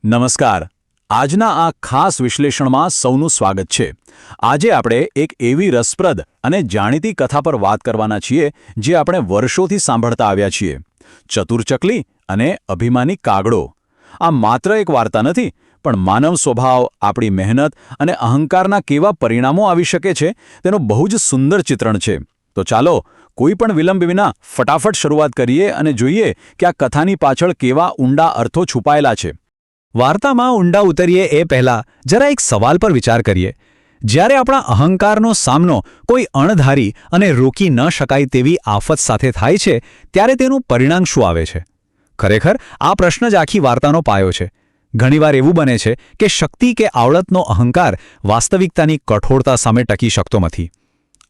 નમસ્કાર. આજના આ ખાસ વિશ્લેષણમાં સૌનું સ્વાગત છે. આજે આપણે એક એવી રસપ્રદ અને જાણીતી કથા પર વાત કરવાના છીએ જે આપણે વર્ષોથી સાંભળતા આવ્યા છીએ. ચતુર ચકલી અને અભિમાની કાગડો. આ માત્ર એક વાર્તા નથી, પણ માનવ સ્વભાવ, આપણી મહેનત અને અહંકારના કેવા પરિણામો આવી શકે છે તેનું બહુ જ સુંદર ચિત્રણ છે. તો ચાલો કોઈ પણ વિલંબ વિના ફટાફટ શરૂઆત કરીએ અને જોઈએ કે આ કથાની પાછળ કેવા ઊંડા અર્થો છુપાયેલા છે. વાર્તામાં ઊંડા ઉતરીએ એ પહેલાં જરા એક સવાલ પર વિચાર કરીએ. જ્યારે આપણા અહંકારનો સામનો કોઈ અણધારી અને રોકી ન શકાય તેવી આફત સાથે થાય છે, ત્યારે તેનું પરિણામ શું આવે છે? ખરેખર આ પ્રશ્ન જ આખી વાર્તાનો પાયો છે. ઘણીવાર એવું બને છે કે શક્તિ કે આવડતનો અહંકાર વાસ્તવિકતાની કઠોરતા સામે ટકી શકતો નથી.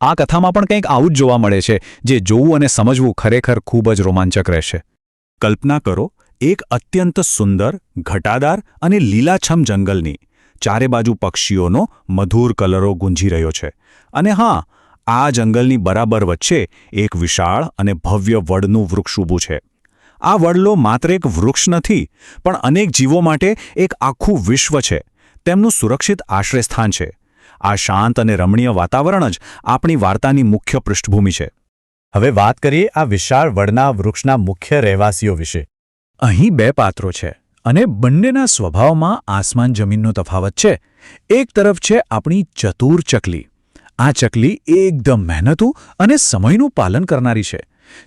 આ કથામાં પણ કંઈક આવું જ જોવા મળે છે, જે જોવું અને સમજવું ખરેખર ખૂબ જ રોમાંચક રહેશે. કલ્પના કરો, એક અત્યંત સુંદર, ઘટાદાર અને લીલાછમ જંગલની. ચારે બાજુ પક્ષીઓનો મધુર કલરો ગુંજી રહ્યો છે. અને હા, આ જંગલની બરાબર વચ્ચે એક વિશાળ અને ભવ્ય વડનું વૃક્ષ ઊભું છે. આ વડલો માત્ર એક વૃક્ષ નથી, પણ અનેક જીવો માટે એક આખું વિશ્વ છે. તેમનું સુરક્ષિત આશ્રયસ્થાન છે. આ શાંત અને રમણીય વાતાવરણ જ આપણી વાર્તાની મુખ્ય પૃષ્ઠભૂમિ છે. હવે વાત કરીએ આ વિશાળ વડના વૃક્ષના મુખ્ય રહેવાસીઓ વિશે. અહીં બે પાત્રો છે અને બંનેના સ્વભાવમાં આસમાન જમીનનો તફાવત છે. એક તરફ છે આપણી ચતુર ચકલી. આ ચકલી એકદમ મહેનતુ અને સમયનું પાલન કરનારી છે.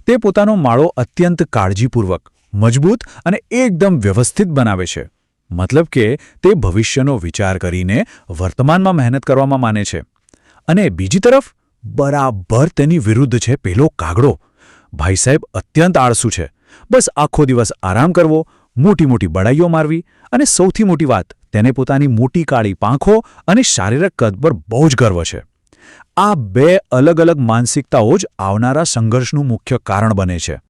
તે પોતાનો માળો અત્યંત કાળજીપૂર્વક, મજબૂત અને એકદમ વ્યવસ્થિત બનાવે છે. મતલબ કે તે ભવિષ્યનો વિચાર કરીને વર્તમાનમાં મહેનત કરવામાં માને છે. અને બીજી તરફ બરાબર તેની વિરુદ્ધ છે પેલો કાગડો. ભાઈ સાહેબ અત્યંત આળસુ છે. બસ આખો દિવસ આરામ કરવો, મોટી મોટી બડાઈઓ મારવી અને સૌથી મોટી વાત, તેને પોતાની મોટી કાળી પાંખો અને શારીરિક કદ પર બહુ જ ગર્વ છે. આ બે અલગ અલગ માનસિકતાઓ જ આવનારા સંઘર્ષનું મુખ્ય કારણ બને છે.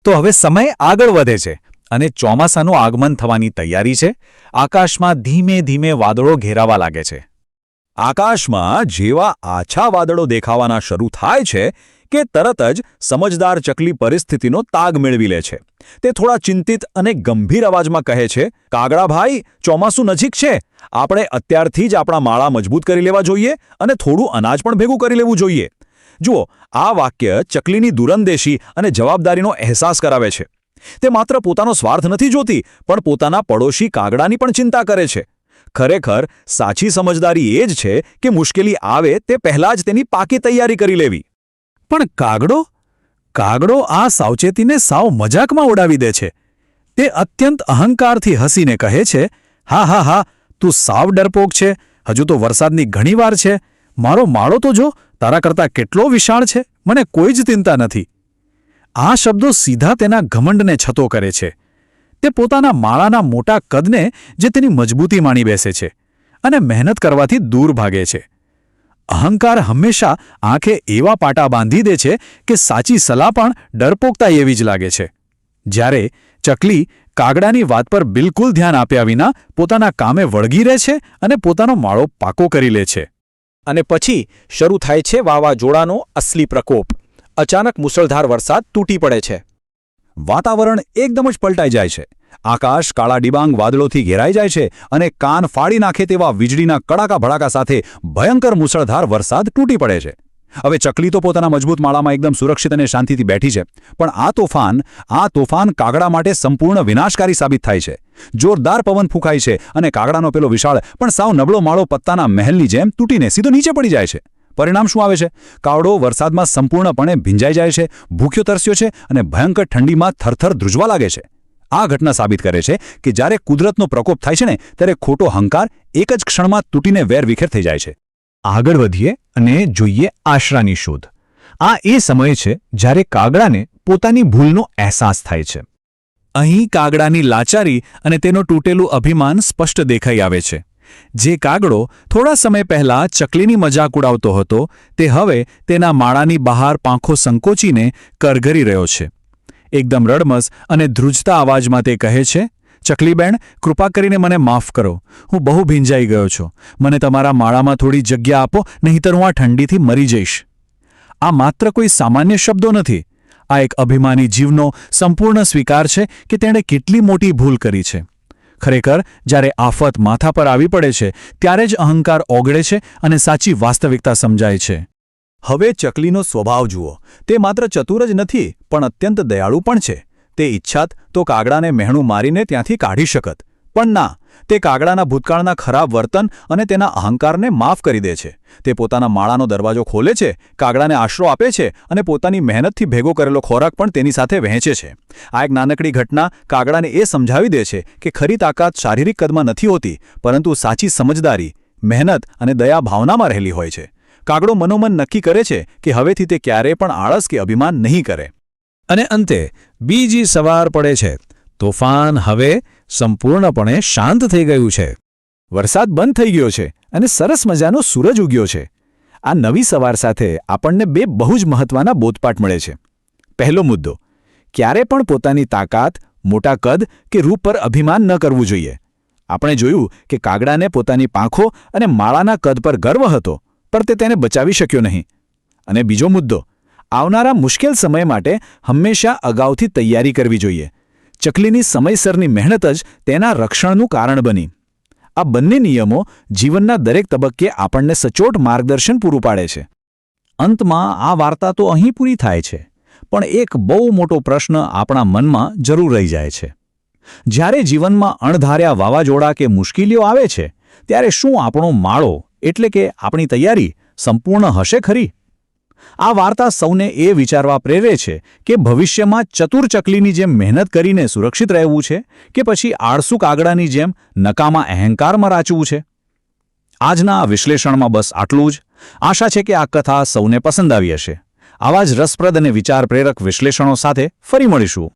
તો હવે સમય આગળ વધે છે અને ચોમાસાનું આગમન થવાની તૈયારી છે. આકાશમાં ધીમે ધીમે વાદળો ઘેરાવા લાગે છે. આકાશમાં જેવા આછા વાદળો દેખાવાના શરૂ થાય છે કે તરત જ સમજદાર ચકલી પરિસ્થિતિનો તાગ મેળવી લે છે. તે થોડા ચિંતિત અને ગંભીર અવાજમાં કહે છે, કાગડા ભાઈ, ચોમાસું નજીક છે. આપણે અત્યારથી જ આપણા માળા મજબૂત કરી લેવા જોઈએ અને થોડું અનાજ પણ ભેગું કરી લેવું જોઈએ. જુઓ, આ વાક્ય ચકલીની દૂરંદેશી અને જવાબદારીનો અહેસાસ કરાવે છે. તે માત્ર પોતાનો સ્વાર્થ નથી જોતી, પણ પોતાના પડોશી કાગડાની પણ ચિંતા કરે છે. ખરેખર સાચી સમજદારી એ જ છે કે મુશ્કેલી આવે તે પહેલાં જ તેની પાકી તૈયારી કરી લેવી. પણ કાગડો આ સાવચેતીને સાવ મજાકમાં ઉડાવી દે છે. તે અત્યંત અહંકારથી હસીને કહે છે, હા હા હા, તું સાવ ડરપોક છે. હજુ તો વરસાદની ઘણી વાર છે. મારો માળો તો જો તારા કરતાં કેટલો વિશાળ છે. મને કોઈ જ ચિંતા નથી. આ શબ્દો સીધા તેના ઘમંડને છતો કરે છે. તે પોતાના માળાના મોટા કદને, જે તેની મજબૂતી માણી બેસે છે, અને મહેનત કરવાથી દૂર ભાગે છે. અહંકાર હંમેશા આંખે એવા પાટા બાંધી દે છે કે સાચી સલાહ પણ ડરપોકતા એવી જ લાગે છે. જ્યારે ચકલી કાગડાની વાત પર બિલકુલ ધ્યાન આપ્યા વિના પોતાના કામે વળગી રહે છે અને પોતાનો માળો પાકો કરી લે છે. અને પછી શરૂ થાય છે વાવાઝોડાનો અસલી પ્રકોપ. અચાનક મુસળધાર વરસાદ તૂટી પડે છે. વાતાવરણ એકદમ જ પલટાઈ જાય છે. આકાશ કાળા ડિબાંગ વાદળોથી ઘેરાઈ જાય છે અને કાન ફાડી નાખે તેવા વીજળીના કડાકા ભડાકા સાથે ભયંકર મુસળધાર વરસાદ તૂટી પડે છે. હવે ચકલી તો પોતાના મજબૂત માળામાં એકદમ સુરક્ષિત અને શાંતિથી બેઠી છે. પણ આ તોફાન કાગડા માટે સંપૂર્ણ વિનાશકારી સાબિત થાય છે. જોરદાર પવન ફૂંકાય છે અને કાગડાનો પેલો વિશાળ પણ સાવ નબળો માળો પત્તાના મહેલની જેમ તૂટીને સીધો નીચે પડી જાય છે. પરિણામ શું આવે છે? કાગડો વરસાદમાં સંપૂર્ણપણે ભીંજાઈ જાય છે, ભૂખ્યો તરસ્યો છે અને ભયંકર ઠંડીમાં થરથર ધ્રુજવા લાગે છે. આ ઘટના સાબિત કરે છે કે જ્યારે કુદરતનો પ્રકોપ થાય છે ને, ત્યારે ખોટો હંકાર એક જ ક્ષણમાં તૂટીને વેરવિખેર થઈ જાય છે. આગળ વધીએ અને જોઈએ આશરાની શોધ. આ એ સમય છે જ્યારે કાગડાને પોતાની ભૂલનો અહેસાસ થાય છે. અહીં કાગડાની લાચારી અને તેનું તૂટેલું અભિમાન સ્પષ્ટ દેખાઈ આવે છે. જે કાગડો થોડા સમય પહેલા ચકલીની મજાક ઉડાવતો હતો, તે હવે તેના માળાની બહાર પાંખો સંકોચીને કરગરી રહ્યો છે. એકદમ રડમસ અને ધ્રુજતા અવાજમાં તે કહે છે, ચકલીબેન, કૃપા કરીને મને માફ કરો. હું બહુ ભીંજાઈ ગયો છું. મને તમારા માળામાં થોડી જગ્યા આપો, નહીંતર હું આ ઠંડીથી મરી જઈશ. આ માત્ર કોઈ સામાન્ય શબ્દો નથી. આ એક અભિમાની જીવનો સંપૂર્ણ સ્વીકાર છે કે તેણે કેટલી મોટી ભૂલ કરી છે. ખરેખર જ્યારે આફત માથા પર આવી પડે છે ત્યારે જ અહંકાર ઓગળે છે અને સાચી વાસ્તવિકતા સમજાય છે. હવે ચકલીનો સ્વભાવ જુઓ. તે માત્ર ચતુર જ નથી પણ અત્યંત દયાળુ પણ છે. તે ઈચ્છાત તો કાગડાને મહેણું મારીને ત્યાંથી કાઢી શકત, પણ ના, તે કાગડાના ભૂતકાળના ખરાબ વર્તન અને તેના અહંકારને માફ કરી દે છે. તે પોતાના માળાનો દરવાજો ખોલે છે, કાગડાને આશરો આપે છે અને પોતાની મહેનતથી ભેગો કરેલો ખોરાક પણ તેની સાથે વહેંચે છે. આ એક નાનકડી ઘટના કાગડાને એ સમજાવી દે છે કે ખરી તાકાત શારીરિક કદમાં નથી હોતી, પરંતુ સાચી સમજદારી, મહેનત અને દયા ભાવનામાં રહેલી હોય છે. કાગડો મનોમન નક્કી કરે છે કે હવેથી તે ક્યારેય પણ આળસ કે અભિમાન નહીં કરે. અને અંતે બીજી સવાર પડે છે. તોફાન હવે સંપૂર્ણપણે શાંત થઈ ગયું છે. વરસાદ બંધ થઈ ગયો છે અને સરસ મજાનો સૂરજ ઉગ્યો છે. આ નવી સવાર સાથે આપણને બે બહુ જ મહત્વના બોધપાઠ મળે છે. પહેલો મુદ્દો, ક્યારે પણ પોતાની તાકાત, મોટા કદ કે રૂપ પર અભિમાન ન કરવું જોઈએ. આપણે જોયું કે કાગડાને પોતાની પાંખો અને માળાના કદ પર ગર્વ હતો, પણ તે તેને બચાવી શક્યો નહીં. અને બીજો મુદ્દો, આવનારા મુશ્કેલ સમય માટે હંમેશા અગાઉથી તૈયારી કરવી જોઈએ. ચકલીની સમયસરની મહેનત જ તેના રક્ષણનું કારણ બની. આ બંને નિયમો જીવનના દરેક તબક્કે આપણને સચોટ માર્ગદર્શન પૂરું પાડે છે. અંતમાં આ વાર્તા તો અહીં પૂરી થાય છે, પણ એક બહુ મોટો પ્રશ્ન આપણા મનમાં જરૂર રહી જાય છે. જ્યારે જીવનમાં અણધાર્યા વાવાઝોડા કે મુશ્કેલીઓ આવે છે, ત્યારે શું આપણો માળો એટલે કે આપણી તૈયારી સંપૂર્ણ હશે ખરી? આ વાર્તા સૌને એ વિચારવા પ્રેરે છે કે ભવિષ્યમાં ચતુર ચકલીની જેમ મહેનત કરીને સુરક્ષિત રહેવું છે કે પછી આળસુ કાગડાની જેમ નકામા અહંકારમાં રાચવું છે. આજના આ વિશ્લેષણમાં બસ આટલું જ. આશા છે કે આ કથા સૌને પસંદ આવી હશે. આવા જ રસપ્રદ અને વિચાર પ્રેરક વિશ્લેષણો સાથે ફરી મળીશું.